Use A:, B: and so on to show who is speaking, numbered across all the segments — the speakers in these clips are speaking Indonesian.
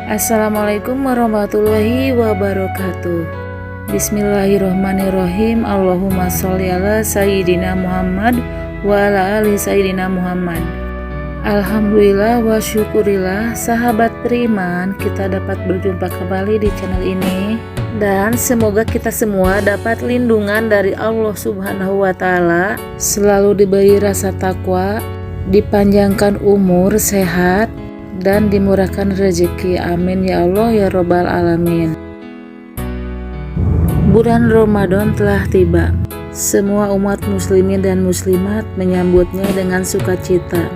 A: Assalamualaikum warahmatullahi wabarakatuh. Bismillahirrohmanirrohim. Allahumma sholli ala sayyidina Muhammad wa ala ali sayyidina Muhammad. Alhamdulillah wa syukurillah, sahabat beriman, kita dapat berjumpa kembali di channel ini. Dan semoga kita semua dapat lindungan dari Allah Subhanahu wa Ta'ala, selalu diberi rasa takwa, dipanjangkan umur, sehat, dan dimurahkan rezeki. Amin ya Allah ya Robbal Alamin. Bulan Ramadan telah tiba. Semua umat muslimin dan muslimat menyambutnya dengan sukacita.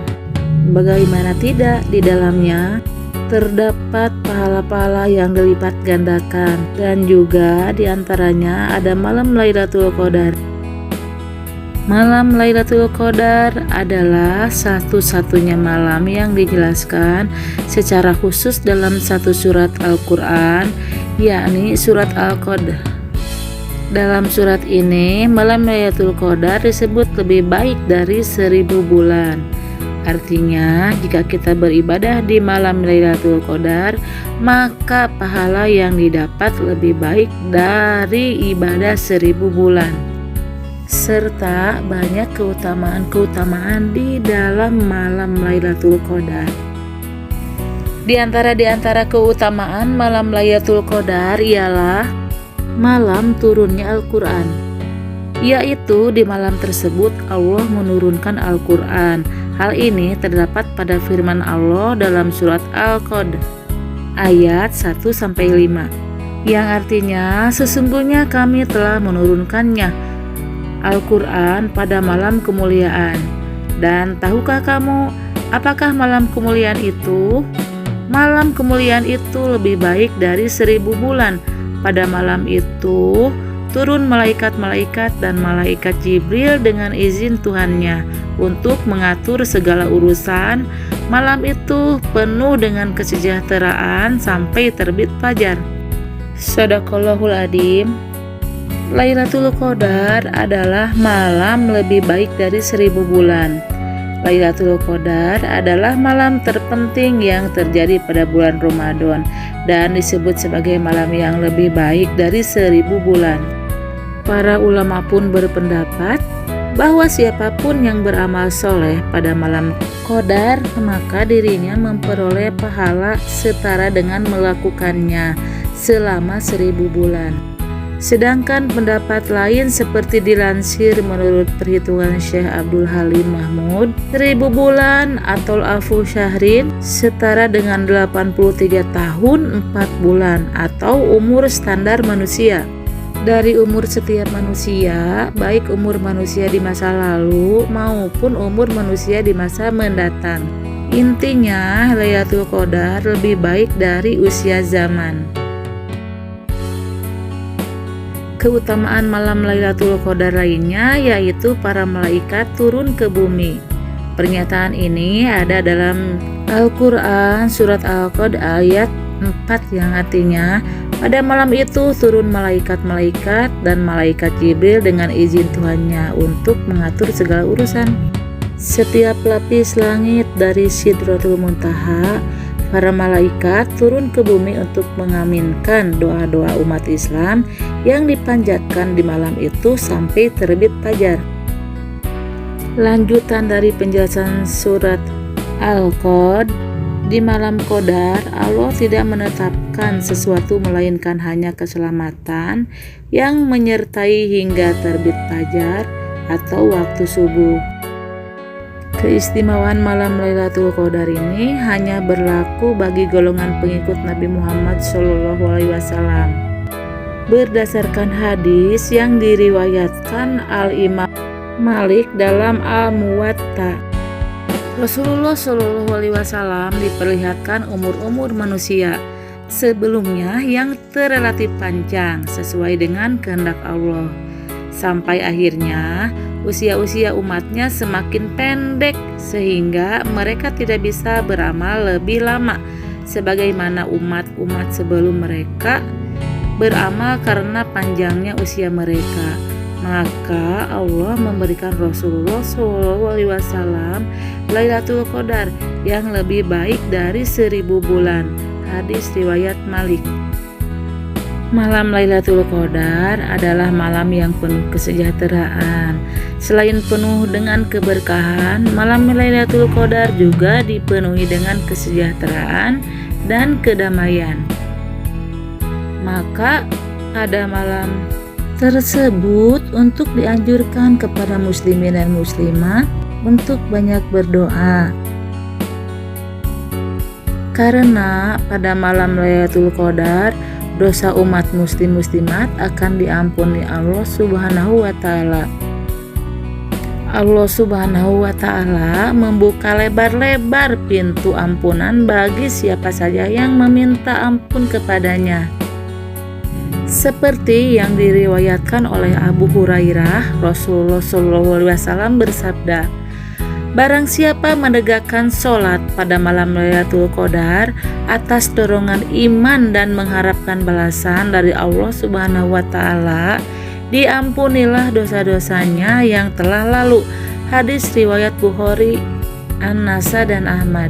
A: Bagaimana tidak, di dalamnya terdapat pahala-pahala yang dilipat gandakan, dan juga diantaranya ada malam Lailatul Qadar. Malam Lailatul Qadar adalah satu-satunya malam yang dijelaskan secara khusus dalam satu surat Al-Quran, yakni surat Al-Qadr. Dalam surat ini, malam Lailatul Qadar disebut lebih baik dari 1000 bulan. Artinya, jika kita beribadah di malam Lailatul Qadar, maka pahala yang didapat lebih baik dari ibadah 1000 bulan. Serta banyak keutamaan-keutamaan di dalam malam Lailatul Qadar. Di antara keutamaan malam Lailatul Qadar ialah malam turunnya Al-Quran, yaitu di malam tersebut Allah menurunkan Al-Quran. Hal ini terdapat pada firman Allah dalam surat Al-Qadr ayat 1-5, yang artinya sesungguhnya kami telah menurunkannya Al-Quran pada malam kemuliaan. Dan tahukah kamu apakah malam kemuliaan itu? Malam kemuliaan itu lebih baik dari 1000 bulan. Pada malam itu turun malaikat-malaikat dan malaikat Jibril dengan izin Tuhannya untuk mengatur segala urusan. Malam itu penuh dengan kesejahteraan sampai terbit fajar. Shadaqallahul Adzim. Lailatul Qadar adalah malam lebih baik dari 1000 bulan. Lailatul Qadar adalah malam terpenting yang terjadi pada bulan Ramadan dan disebut sebagai malam yang lebih baik dari 1000 bulan. Para ulama pun berpendapat bahwa siapapun yang beramal soleh pada malam Qadar, maka dirinya memperoleh pahala setara dengan melakukannya selama 1000 bulan. Sedangkan pendapat lain seperti dilansir menurut perhitungan Syekh Abdul Halim Mahmud, 1000 bulan atau alfu syahrin setara dengan 83 tahun 4 bulan atau umur standar manusia. Dari umur setiap manusia, baik umur manusia di masa lalu maupun umur manusia di masa mendatang. Intinya, Lailatul Qadar lebih baik dari usia zaman. Keutamaan malam Lailatul Qadar lainnya yaitu para malaikat turun ke bumi. Pernyataan ini ada dalam Al-Quran surat Al-Qadr ayat 4, yang artinya pada malam itu turun malaikat-malaikat dan malaikat Jibril dengan izin Tuhannya untuk mengatur segala urusan. Setiap lapis langit dari Sidratul Muntaha, para malaikat turun ke bumi untuk mengaminkan doa-doa umat Islam yang dipanjatkan di malam itu sampai terbit fajar. Lanjutan dari penjelasan surat Al-Qadr, di malam Qadar Allah tidak menetapkan sesuatu melainkan hanya keselamatan yang menyertai hingga terbit fajar atau waktu subuh. Keistimewaan malam Lailatul Qadar ini hanya berlaku bagi golongan pengikut Nabi Muhammad SAW. Berdasarkan hadis yang diriwayatkan Al-Imam Malik dalam Al-Muwatta, Rasulullah SAW diperlihatkan umur-umur manusia sebelumnya yang terrelatif panjang sesuai dengan kehendak Allah, sampai akhirnya usia-usia umatnya semakin pendek sehingga mereka tidak bisa beramal lebih lama sebagaimana umat-umat sebelum mereka beramal karena panjangnya usia mereka. Maka Allah memberikan Rasulullah SAW Lailatul Qadar yang lebih baik dari 1000 bulan. Hadis riwayat Malik. Malam Lailatul Qadar adalah malam yang penuh kesejahteraan. Selain penuh dengan keberkahan, malam Lailatul Qadar juga dipenuhi dengan kesejahteraan dan kedamaian. Maka pada malam tersebut untuk dianjurkan kepada muslimin dan muslimat untuk banyak berdoa. Karena pada malam Lailatul Qadar dosa umat muslim muslimat akan diampuni Allah Subhanahu wa taala. Allah Subhanahu wa taala membuka lebar-lebar pintu ampunan bagi siapa saja yang meminta ampun kepadanya. Seperti yang diriwayatkan oleh Abu Hurairah, Rasulullah SAW bersabda, "Barang siapa menegakkan sholat pada malam Lailatul Qadar atas dorongan iman dan mengharapkan balasan dari Allah Subhanahu wa taala, diampunilah dosa-dosanya yang telah lalu." Hadis riwayat Bukhari, An-Nasa dan Ahmad.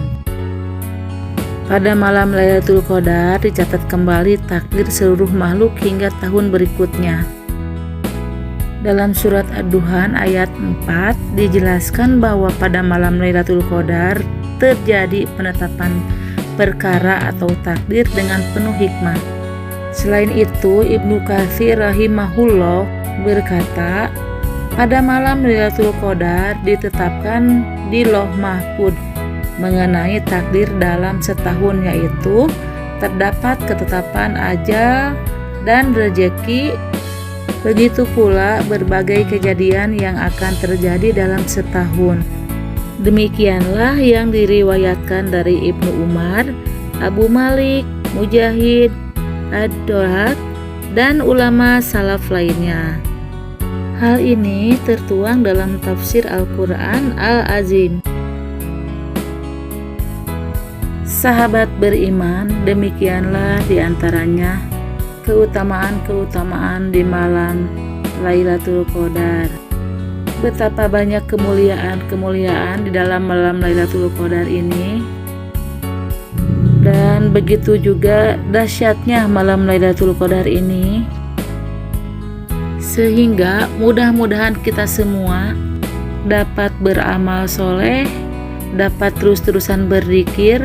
A: Pada malam Lailatul Qadar dicatat kembali takdir seluruh makhluk hingga tahun berikutnya. Dalam surat Ad-Duhan ayat 4 dijelaskan bahwa pada malam Lailatul Qadar terjadi penetapan perkara atau takdir dengan penuh hikmah. Selain itu, Ibnu Katsir rahimahullah berkata, pada malam Lailatul Qadar ditetapkan di Lauh Mahfuz mengenai takdir dalam setahun, yaitu terdapat ketetapan ajal dan rejeki. Begitu pula berbagai kejadian yang akan terjadi dalam setahun. Demikianlah yang diriwayatkan dari Ibnu Umar, Abu Malik, Mujahid, Ad-Dohak, dan ulama salaf lainnya. Hal ini tertuang dalam tafsir Al-Quran Al-Azim. Sahabat beriman, demikianlah diantaranya keutamaan-keutamaan di malam Lailatul Qadar. Betapa banyak kemuliaan-kemuliaan di dalam malam Lailatul Qadar ini, dan begitu juga dahsyatnya malam Lailatul Qadar ini, sehingga mudah-mudahan kita semua dapat beramal soleh, dapat terus-terusan berzikir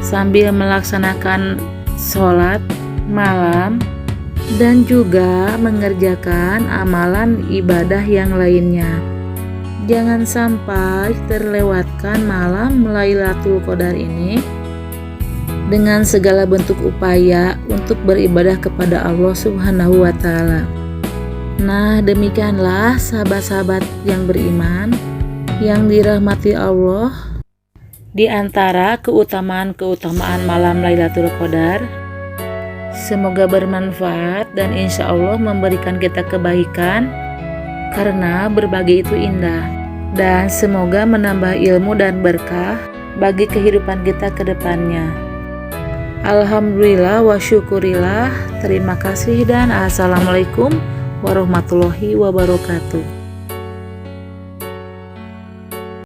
A: sambil melaksanakan sholat malam dan juga mengerjakan amalan ibadah yang lainnya. Jangan sampai terlewatkan malam Lailatul Qadar ini dengan segala bentuk upaya untuk beribadah kepada Allah Subhanahu wa taala. Nah, demikianlah sahabat-sahabat yang beriman yang dirahmati Allah, di antara keutamaan-keutamaan malam Lailatul Qadar. Semoga bermanfaat dan insya Allah memberikan kita kebaikan, karena berbagi itu indah, dan semoga menambah ilmu dan berkah bagi kehidupan kita ke depannya. Alhamdulillah wa syukurillah. Terima kasih dan assalamualaikum warahmatullahi wabarakatuh.